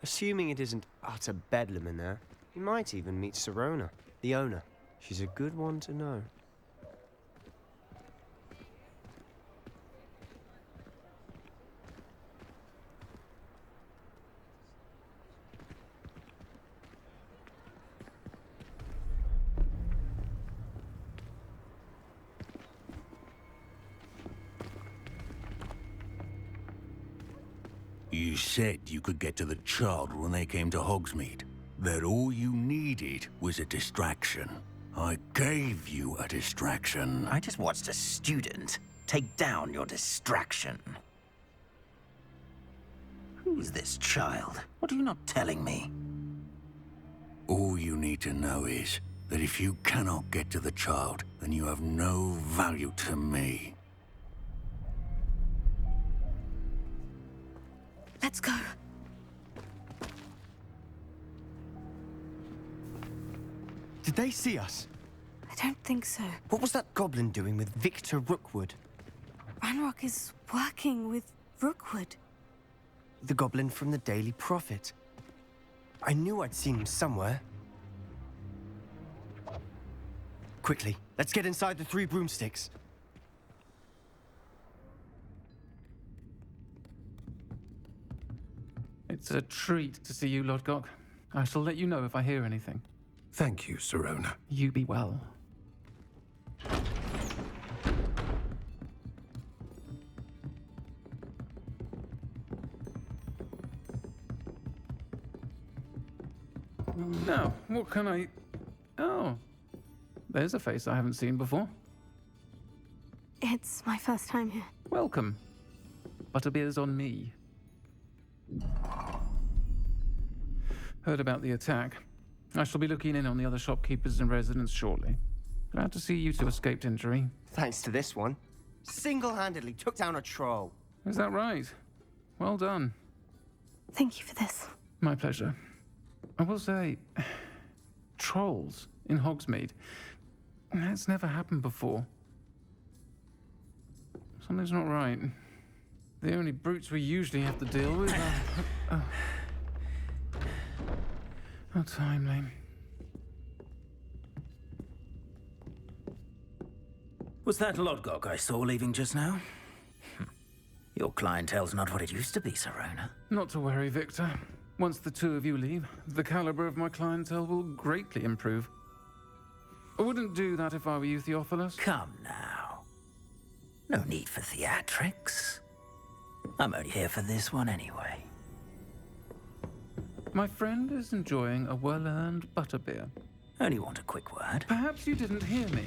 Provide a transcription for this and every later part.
Assuming it isn't utter bedlam in there, you might even meet Sirona, the owner. She's a good one to know. You said you could get to the child when they came to Hogsmeade. That all you needed was a distraction. I gave you a distraction. I just watched a student take down your distraction. Who's this child? What are you not telling me? All you need to know is that if you cannot get to the child, then you have no value to me. Let's go. Did they see us? I don't think so. What was that goblin doing with Victor Rookwood? Ranrock is working with Rookwood. The goblin from the Daily Prophet. I knew I'd seen him somewhere. Quickly, let's get inside the 3 broomsticks. It's a treat to see you, Lodgok. I shall let you know if I hear anything. Thank you, Sirona. You be well. Now, what can I... Oh, there's a face I haven't seen before. It's my first time here. Welcome. Butterbeer's on me. Heard about the attack. I shall be looking in on the other shopkeepers and residents shortly. Glad to see you two escaped injury. Thanks to this one. Single-handedly took down a troll. Is that right? Well done. Thank you for this. My pleasure. I will say, trolls in Hogsmeade. That's never happened before. Something's not right. The only brutes we usually have to deal with are... How timely. Was that Lodgok I saw leaving just now? Your clientele's not what it used to be, Sirona. Not to worry, Victor. Once the two of you leave, the caliber of my clientele will greatly improve. I wouldn't do that if I were you, Theophilus. Come now. No need for theatrics. I'm only here for this one anyway. My friend is enjoying a well-earned butterbeer. Only want a quick word. Perhaps you didn't hear me.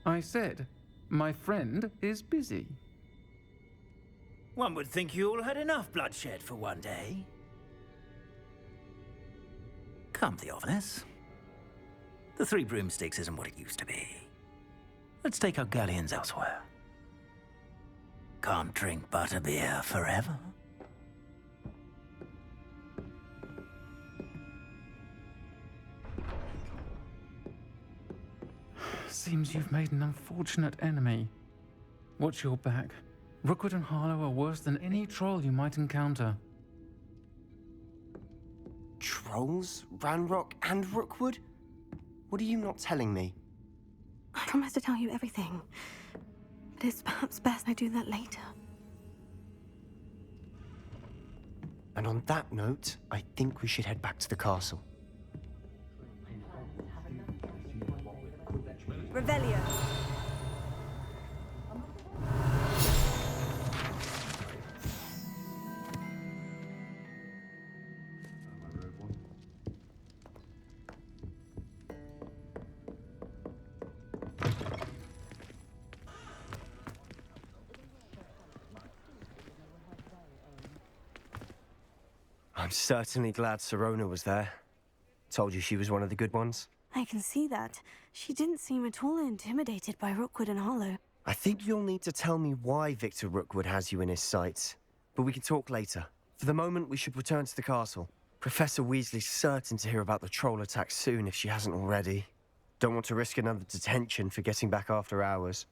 I said, my friend is busy. One would think you all had enough bloodshed for one day. Come, Theophilus. The 3 broomsticks isn't what it used to be. Let's take our galleons elsewhere. Can't drink butterbeer forever. Seems you've made an unfortunate enemy. Watch your back. Rookwood and Harlow are worse than any troll you might encounter. Trolls? Ranrock and Rookwood? What are you not telling me? I promise to tell you everything. But it's perhaps best I do that later. And on that note, I think we should head back to the castle. Revelio. I'm certainly glad Sirona was there. Told you she was one of the good ones. I can see that. She didn't seem at all intimidated by Rookwood and Harlow. I think you'll need to tell me why Victor Rookwood has you in his sights. But we can talk later. For the moment, we should return to the castle. Professor Weasley's certain to hear about the troll attack soon if she hasn't already. Don't want to risk another detention for getting back after hours.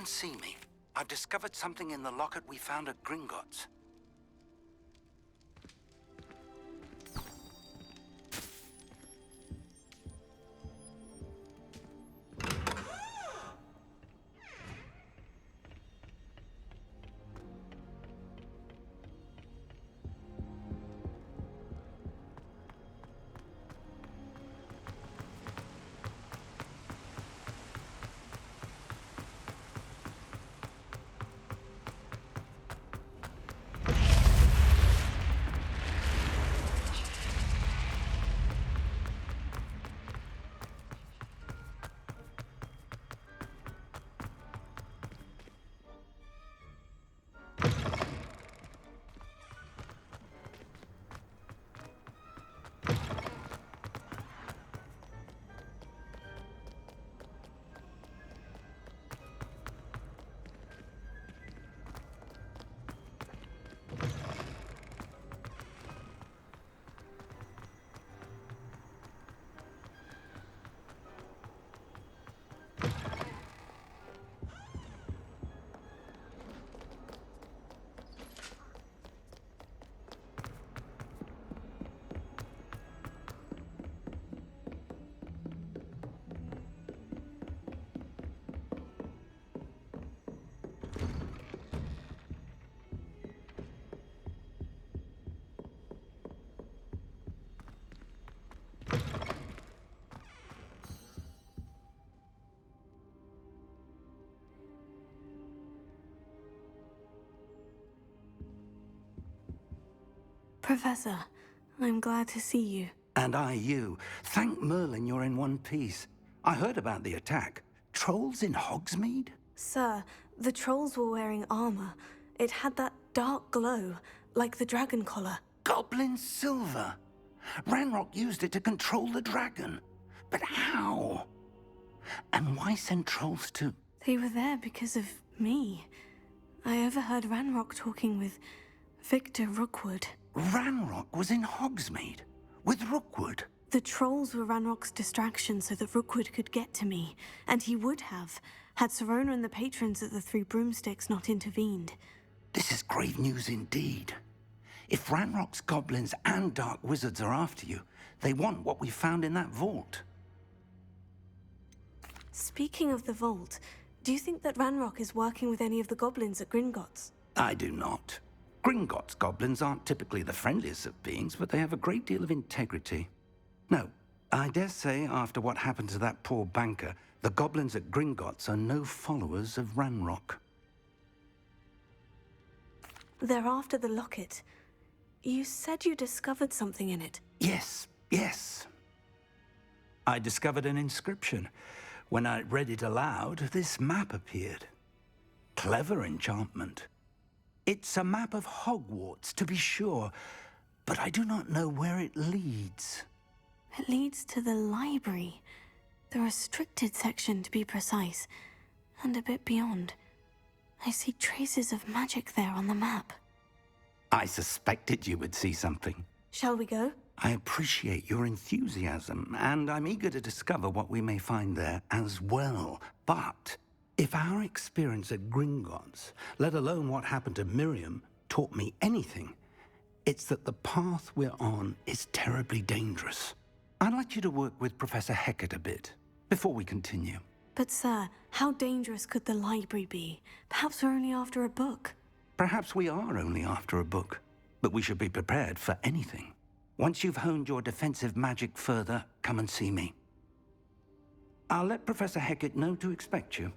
and see me. I've discovered something in the locket we found at Gringotts. Professor, I'm glad to see you. And I you. Thank Merlin you're in one piece. I heard about the attack. Trolls in Hogsmeade? Sir, the trolls were wearing armor. It had that dark glow, like the dragon collar. Goblin silver. Ranrock used it to control the dragon. But how? And why send trolls to... They were there because of me. I overheard Ranrock talking with Victor Rookwood. Ranrock was in Hogsmeade with Rookwood. The trolls were Ranrock's distraction so that Rookwood could get to me, and he would have, had Sirona and the patrons at the Three Broomsticks not intervened. This is grave news indeed. If Ranrock's goblins and dark wizards are after you, they want what we found in that vault. Speaking of the vault, do you think that Ranrock is working with any of the goblins at Gringotts? I do not. Gringotts goblins aren't typically the friendliest of beings, but they have a great deal of integrity. No, I dare say after what happened to that poor banker, the goblins at Gringotts are no followers of Ranrock. They're after the locket. You said you discovered something in it. Yes. I discovered an inscription. When I read it aloud, this map appeared. Clever enchantment. It's a map of Hogwarts, to be sure, but I do not know where it leads. It leads to the library. The restricted section, to be precise, and a bit beyond. I see traces of magic there on the map. I suspected you would see something. Shall we go? I appreciate your enthusiasm, and I'm eager to discover what we may find there as well. But if our experience at Gringotts, let alone what happened to Miriam, taught me anything, it's that the path we're on is terribly dangerous. I'd like you to work with Professor Hecat a bit before we continue. But sir, how dangerous could the library be? Perhaps we're only after a book. Perhaps we are only after a book, but we should be prepared for anything. Once you've honed your defensive magic further, come and see me. I'll let Professor Hecat know to expect you.